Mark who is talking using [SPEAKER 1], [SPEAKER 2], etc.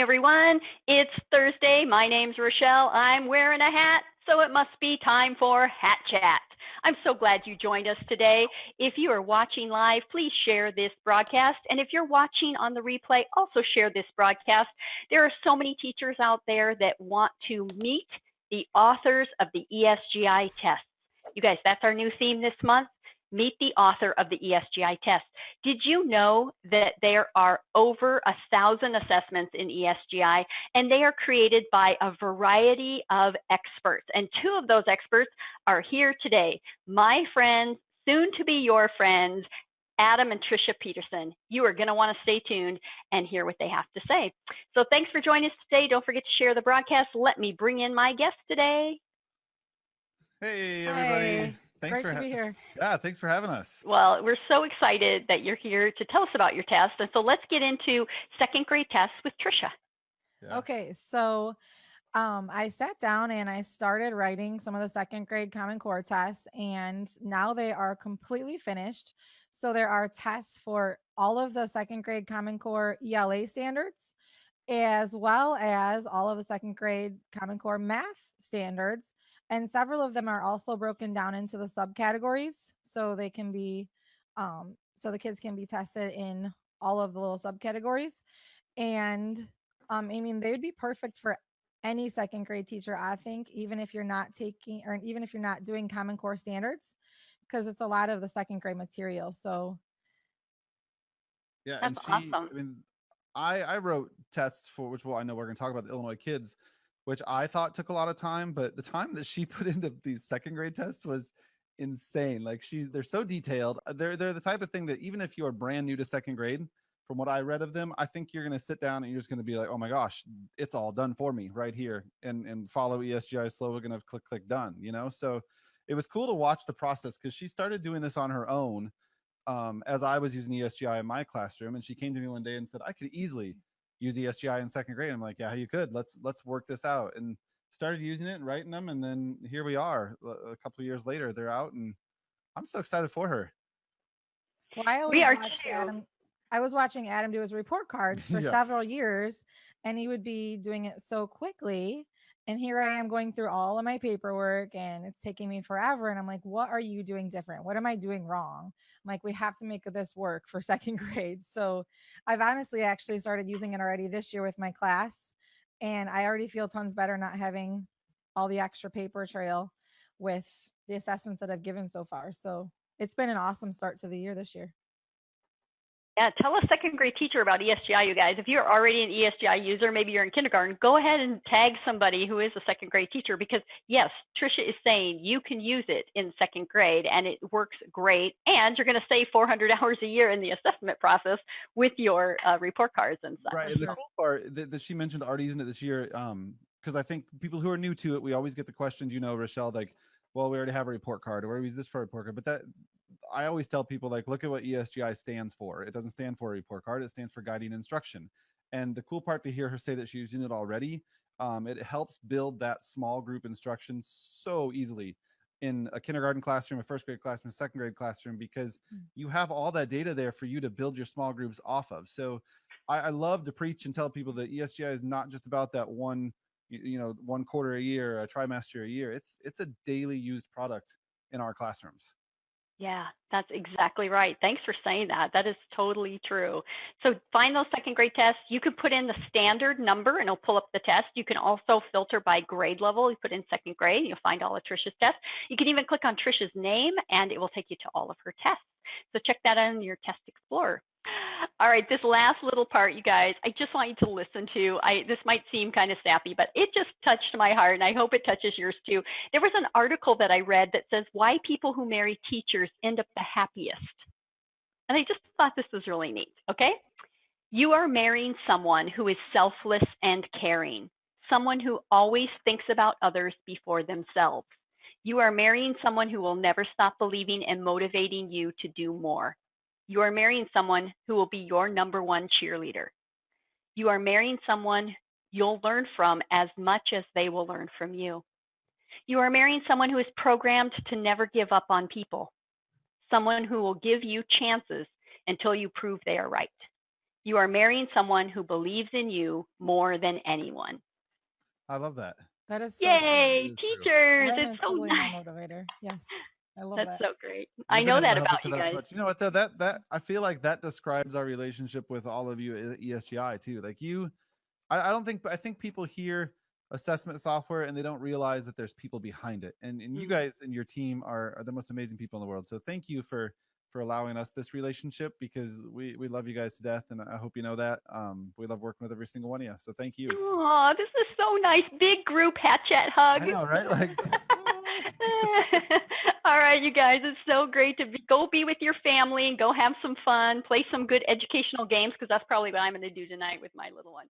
[SPEAKER 1] everyone. It's Thursday. My name's Rochelle. I'm wearing a hat, so it must be time for Hat Chat. I'm so glad you joined us today. If you are watching live, please share this broadcast. And if you're watching on the replay, also share this broadcast. There are so many teachers out there that want to meet the authors of the ESGI tests. You guys, that's our new theme this month. Meet the author of the ESGI test. Did you know that there are over 1,000 assessments in ESGI, and they are created by a variety of experts? And two of those experts are here today. My friends, soon to be your friends, Adam and Trisha Peterson. You are going to want to stay tuned and hear what they have to say. So thanks for joining us today. Don't forget to share the broadcast. Let me bring in my guest today.
[SPEAKER 2] Hey, everybody.
[SPEAKER 3] Hi. Great to be here.
[SPEAKER 2] Yeah, thanks for having us.
[SPEAKER 1] Well, we're so excited that you're here to tell us about your test. And so let's get into second grade tests with Trisha.
[SPEAKER 3] Yeah. Okay, so I sat down and I started writing some of the second grade Common Core tests, and now they are completely finished. So there are tests for all of the second grade Common Core ELA standards, as well as all of the second grade Common Core math standards. And several of them are also broken down into the subcategories, so they can be, so the kids can be tested in all of the little subcategories. And I mean, they would be perfect for any second grade teacher, I think, even if you're not taking, or even if you're not doing Common Core standards, because it's a lot of the second grade material. So,
[SPEAKER 2] yeah,
[SPEAKER 1] that's
[SPEAKER 2] and
[SPEAKER 1] awesome.
[SPEAKER 2] I mean, I wrote tests for which, well, I know we're going to talk about the Illinois kids, which I thought took a lot of time, but the time that she put into these second grade tests was insane. Like they're so detailed. They're the type of thing that even if you are brand new to second grade, from what I read of them, I think you're going to sit down and you're just going to be like, oh my gosh, it's all done for me right here, and follow ESGI slogan of click done. So it was cool to watch the process because she started doing this on her own. As I was using ESGI in my classroom, and she came to me one day and said, I could easily use ESGI in second grade. I'm like, yeah, you could. Let's work this out. And started using it and writing them, and then here we are. A couple of years later, they're out, and I'm so excited for her.
[SPEAKER 3] Well, I was watching Adam do his report cards for several years, and he would be doing it so quickly. And here I am going through all of my paperwork, and it's taking me forever. And I'm like, what are you doing different? What am I doing wrong? I'm like, we have to make this work for second grade. So I've honestly actually started using it already this year with my class. And I already feel tons better not having all the extra paper trail with the assessments that I've given so far. So it's been an awesome start to the year this year.
[SPEAKER 1] Yeah, tell a second grade teacher about ESGI, you guys. If you're already an ESGI user, maybe you're in kindergarten, go ahead and tag somebody who is a second grade teacher, because yes, Trisha is saying you can use it in second grade and it works great. And you're going to save 400 hours a year in the assessment process with your report cards and stuff.
[SPEAKER 2] Right. And the cool part that she mentioned already using it this year, because I think people who are new to it, we always get the questions, Rochelle, like, well, we already have a report card, or we use this for a report card. But that I always tell people, like, look at what ESGI stands for. It doesn't stand for a report card. It stands for guiding instruction. And the cool part to hear her say that she's using it already, it helps build that small group instruction so easily in a kindergarten classroom, a first grade classroom, a second grade classroom, because you have all that data there for you to build your small groups off of. So I love to preach and tell people that ESGI is not just about that one quarter a year, a trimester a year. It's a daily used product in our classrooms.
[SPEAKER 1] Yeah, that's exactly right. Thanks for saying that. That is totally true. So find those second grade tests. You can put in the standard number and it'll pull up the test. You can also filter by grade level. You put in second grade and you'll find all of Trisha's tests. You can even click on Trisha's name and it will take you to all of her tests. So check that out in your Test Explorer. All right, this last little part, you guys, I just want you to listen to. This might seem kind of sappy, but it just touched my heart, and I hope it touches yours too. There was an article that I read that says why people who marry teachers end up the happiest. And I just thought this was really neat, okay? You are marrying someone who is selfless and caring, someone who always thinks about others before themselves. You are marrying someone who will never stop believing and motivating you to do more. You are marrying someone who will be your number one cheerleader. You are marrying someone you'll learn from as much as they will learn from you. You are marrying someone who is programmed to never give up on people, someone who will give you chances until you prove they are right. You are marrying someone who believes in you more than anyone.
[SPEAKER 2] I love that.
[SPEAKER 3] That is so
[SPEAKER 1] Yay,
[SPEAKER 2] It is true.
[SPEAKER 1] teachers.
[SPEAKER 3] Lynn
[SPEAKER 1] It's
[SPEAKER 3] is
[SPEAKER 1] so
[SPEAKER 3] totally
[SPEAKER 1] nice.
[SPEAKER 3] my motivator. Yes. I love
[SPEAKER 1] That's
[SPEAKER 3] that.
[SPEAKER 1] so great.
[SPEAKER 2] You've
[SPEAKER 1] I
[SPEAKER 2] been
[SPEAKER 1] know
[SPEAKER 2] able
[SPEAKER 1] that
[SPEAKER 2] to help
[SPEAKER 1] about
[SPEAKER 2] each
[SPEAKER 1] you
[SPEAKER 2] other so
[SPEAKER 1] guys.
[SPEAKER 2] much. You know what though? That I feel like that describes our relationship with all of you at ESGI too. Like I think people hear assessment software and they don't realize that there's people behind it. And you guys and your team are the most amazing people in the world. So thank you for allowing us this relationship, because we love you guys to death, and I hope you know that. We love working with every single one of you. So thank you.
[SPEAKER 1] Oh, this is so nice. Big group hat chat hug.
[SPEAKER 2] I know, right? Like
[SPEAKER 1] all right, you guys, it's so great to go be with your family and go have some fun, play some good educational games, because that's probably what I'm going to do tonight with my little one.